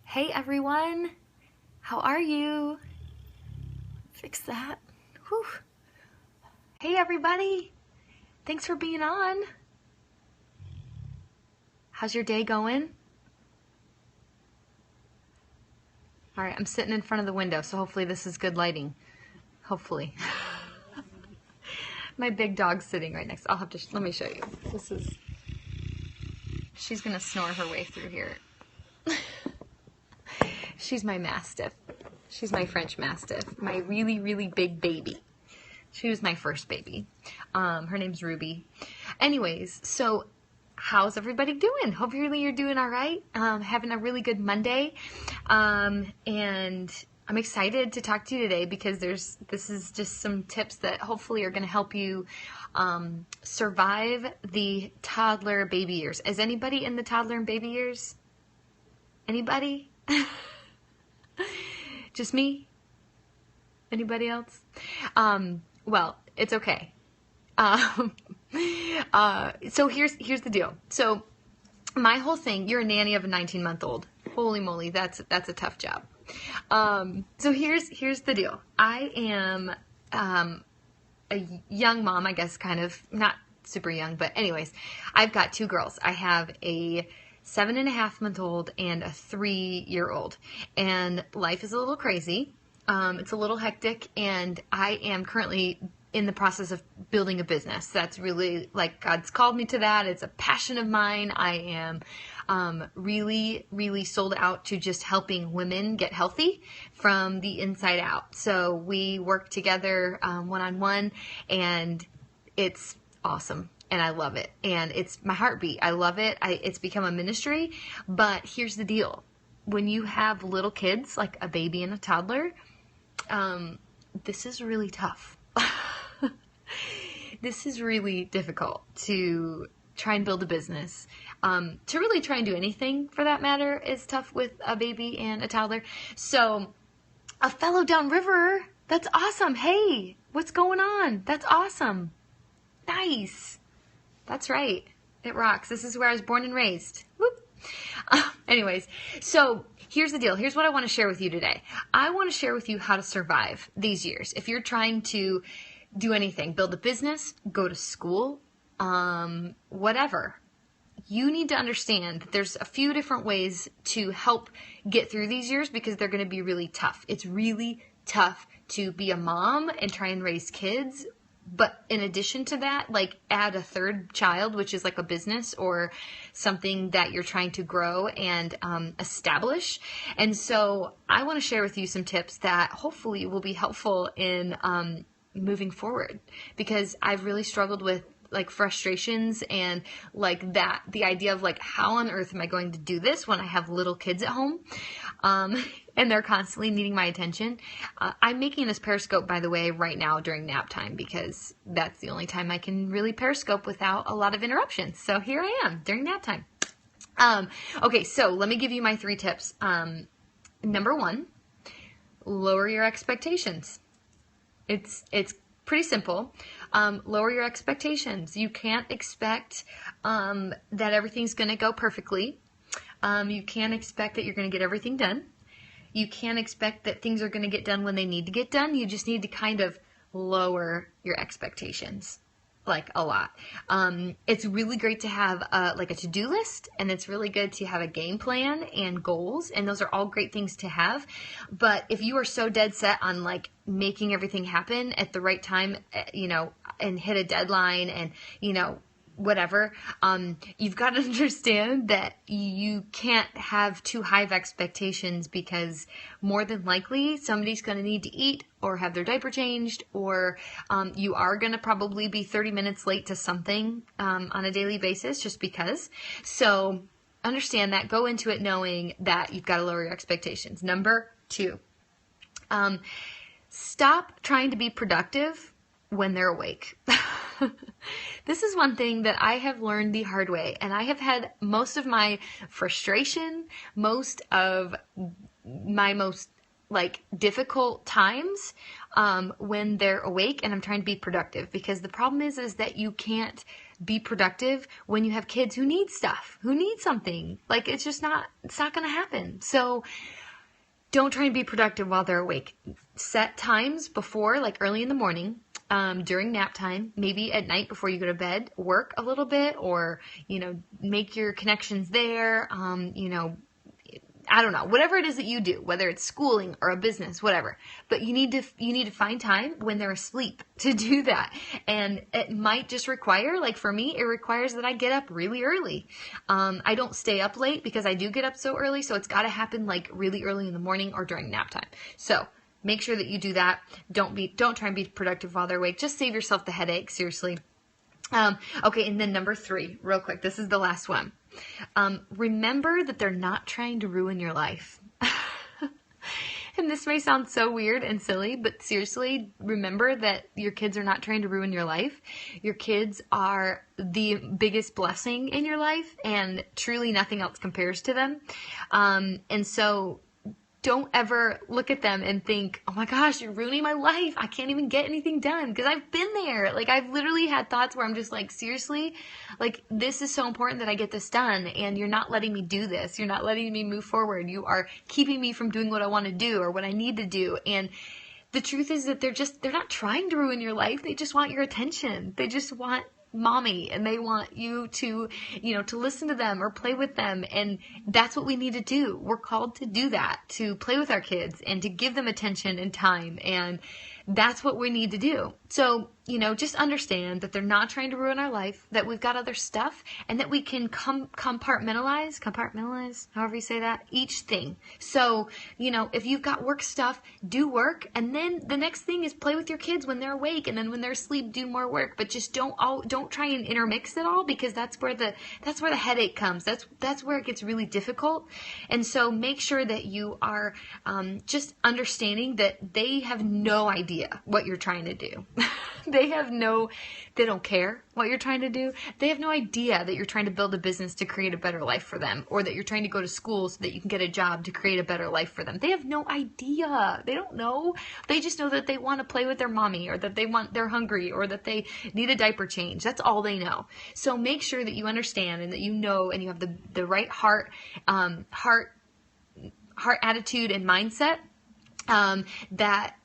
Hey everyone, how are you? Fix that. Whew. Hey everybody, thanks for being on. How's your day going? All right, I'm sitting in front of the window, so hopefully this is good lighting. Hopefully. My big dog's sitting right next. Let me show you. She's gonna snore her way through here. She's my Mastiff. She's my French Mastiff, my really, really big baby. She was my first baby. Her name's Ruby. Anyways, so how's everybody doing? Hopefully you're doing all right. Having a really good Monday. And I'm excited to talk to you today because this is just some tips that hopefully are going to help you survive the toddler baby years. Is anybody in the toddler and baby years? Anybody? Just me? Anybody else? Well, it's okay. So here's the deal. So my whole thing, you're a nanny of a 19-month-old. Holy moly, that's a tough job. So here's the deal. I am a young mom, I guess, kind of, not super young, but anyways, I've got two girls. I have a 7.5-month-old and a 3-year-old, and life is a little crazy. It's a little hectic, and I am currently in the process of building a business. That's really, like, God's called me to that. It's a passion of mine. I am really, really sold out to just helping women get healthy from the inside out. So we work together one-on-one, and it's awesome. And I love it. And it's my heartbeat. I love it. It's become a ministry. But here's the deal. When you have little kids, like a baby and a toddler, this is really tough. This is really difficult to try and build a business. To really try and do anything, for that matter, is tough with a baby and a toddler. So, a fellow downriver, that's awesome. Hey, what's going on? That's awesome. Nice. That's right. It rocks. This is where I was born and raised. Whoop. Anyways, so here's the deal. Here's what I want to share with you today. I want to share with you how to survive these years. If you're trying to do anything, build a business, go to school, whatever, you need to understand that there's a few different ways to help get through these years because they're going to be really tough. It's really tough to be a mom and try and raise kids. But in addition to that, like, add a third child, which is like a business or something that you're trying to grow and establish. And so I want to share with you some tips that hopefully will be helpful in moving forward, because I've really struggled with like frustrations and like that, the idea of like, how on earth am I going to do this when I have little kids at home? And they're constantly needing my attention. I'm making this Periscope, by the way, right now during nap time, because that's the only time I can really Periscope without a lot of interruptions. So here I am during nap time. Okay, so let me give you my 3 tips. Number 1, lower your expectations. It's pretty simple. Lower your expectations. You can't expect that everything's going to go perfectly. You can't expect that you're going to get everything done. You can't expect that things are going to get done when they need to get done. You just need to kind of lower your expectations, like, a lot. It's really great to have like a to-do list, and it's really good to have a game plan and goals, and those are all great things to have. But if you are so dead set on like making everything happen at the right time, and hit a deadline and, whatever, you've got to understand that you can't have too high of expectations, because more than likely somebody's going to need to eat or have their diaper changed, or you are going to probably be 30 minutes late to something on a daily basis just because. So understand that. Go into it knowing that you've got to lower your expectations. Number 2, stop trying to be productive when they're awake. This is one thing that I have learned the hard way, and I have had most of my frustration, most of my most like difficult times when they're awake and I'm trying to be productive, because the problem is that you can't be productive when you have kids who need stuff, who need something. Like, it's not going to happen. So don't try and be productive while they're awake. Set times before, like early in the morning, during nap time, maybe at night before you go to bed, work a little bit, or, make your connections there, I don't know, whatever it is that you do, whether it's schooling or a business, whatever. But you need to find time when they're asleep to do that. And it might just require, like for me, it requires that I get up really early. I don't stay up late because I do get up so early. So it's got to happen like really early in the morning or during nap time. So make sure that you do that. Don't try and be productive while they're awake. Just save yourself the headache. Seriously. Okay. And then number 3, real quick. This is the last one. Remember that they're not trying to ruin your life. And this may sound so weird and silly, but seriously, remember that your kids are not trying to ruin your life. Your kids are the biggest blessing in your life, and truly nothing else compares to them. And so don't ever look at them and think, oh my gosh, you're ruining my life. I can't even get anything done, because I've been there. Like, I've literally had thoughts where I'm just like, seriously, like, this is so important that I get this done, and you're not letting me do this. You're not letting me move forward. You are keeping me from doing what I want to do or what I need to do. And the truth is that they're not trying to ruin your life. They just want your attention. They just want mommy, and they want you to, to listen to them or play with them. And that's what we need to do. We're called to do that, to play with our kids and to give them attention and time. And that's what we need to do. So, just understand that they're not trying to ruin our life, that we've got other stuff, and that we can compartmentalize, however you say that, each thing. So, if you've got work stuff, do work. And then the next thing is play with your kids when they're awake. And then when they're asleep, do more work. But just don't try and intermix it all, because that's where the headache comes. That's where it gets really difficult. And so make sure that you are just understanding that they have no idea what you're trying to do. They don't care what you're trying to do. They have no idea that you're trying to build a business to create a better life for them, or that you're trying to go to school so that you can get a job to create a better life for them. They have no idea. They don't know. They just know that they want to play with their mommy, or that they're hungry, or that they need a diaper change. That's all they know. So make sure that you understand, and that you know, and you have the right heart attitude and mindset, that,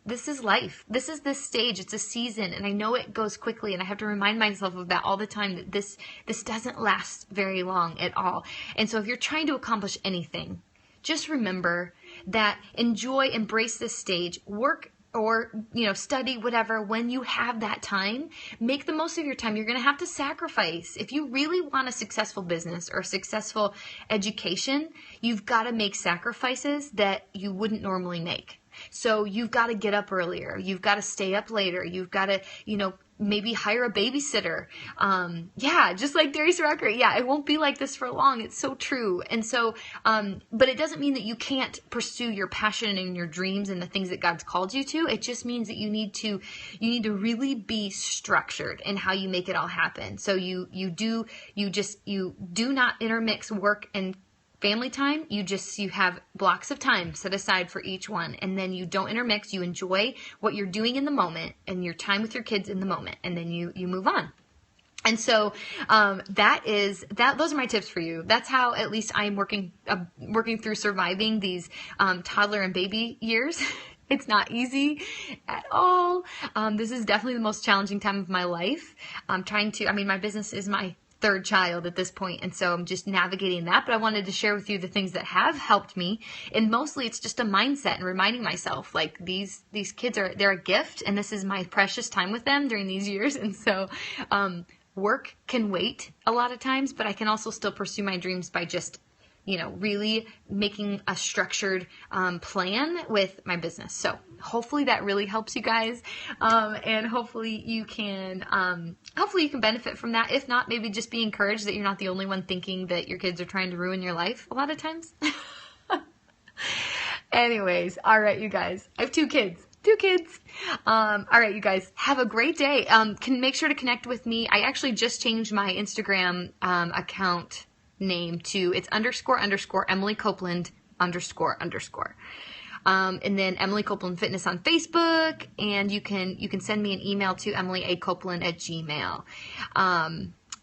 this is life. This is this stage. It's a season, and I know it goes quickly, and I have to remind myself of that all the time, that this doesn't last very long at all. And so if you're trying to accomplish anything, just remember that embrace this stage, work or, study, whatever, when you have that time. Make the most of your time. You're going to have to sacrifice. If you really want a successful business or a successful education, you've got to make sacrifices that you wouldn't normally make. So you've got to get up earlier. You've got to stay up later. You've got to, maybe hire a babysitter. Just like Darius Rucker. Yeah, it won't be like this for long. It's so true. And so, but it doesn't mean that you can't pursue your passion and your dreams and the things that God's called you to. It just means that you need to really be structured in how you make it all happen. So you do not intermix work and family time. You have blocks of time set aside for each one, and then you don't intermix. You enjoy what you're doing in the moment and your time with your kids in the moment, and then you move on. And so those are my tips for you. That's how at least I'm working through surviving these toddler and baby years. It's not easy at all. This is definitely the most challenging time of my life. My business is my 3rd child at this point, and so I'm just navigating that. But I wanted to share with you the things that have helped me, and mostly it's just a mindset and reminding myself, like, these kids they're a gift, and this is my precious time with them during these years. And so work can wait a lot of times, but I can also still pursue my dreams by just really making a structured plan with my business. So hopefully that really helps you guys. And hopefully you can benefit from that. If not, maybe just be encouraged that you're not the only one thinking that your kids are trying to ruin your life a lot of times. Anyways, all right, you guys, I have 2 kids. All right, you guys, have a great day. Can make sure to connect with me. I actually just changed my Instagram account name to, it's __Emily Copeland __. And then Emily Copeland Fitness on Facebook, and you can send me an email to emilyacopeland@gmail.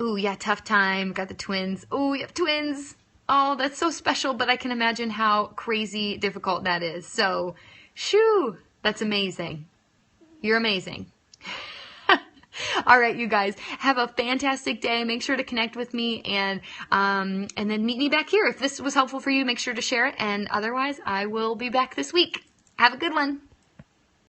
Ooh, yeah, tough time. Got the twins. Oh, you have twins. Oh, that's so special, but I can imagine how crazy difficult that is. So, shoo, that's amazing. You're amazing. All right, you guys, have a fantastic day. Make sure to connect with me and then meet me back here. If this was helpful for you, make sure to share it. And otherwise, I will be back this week. Have a good one.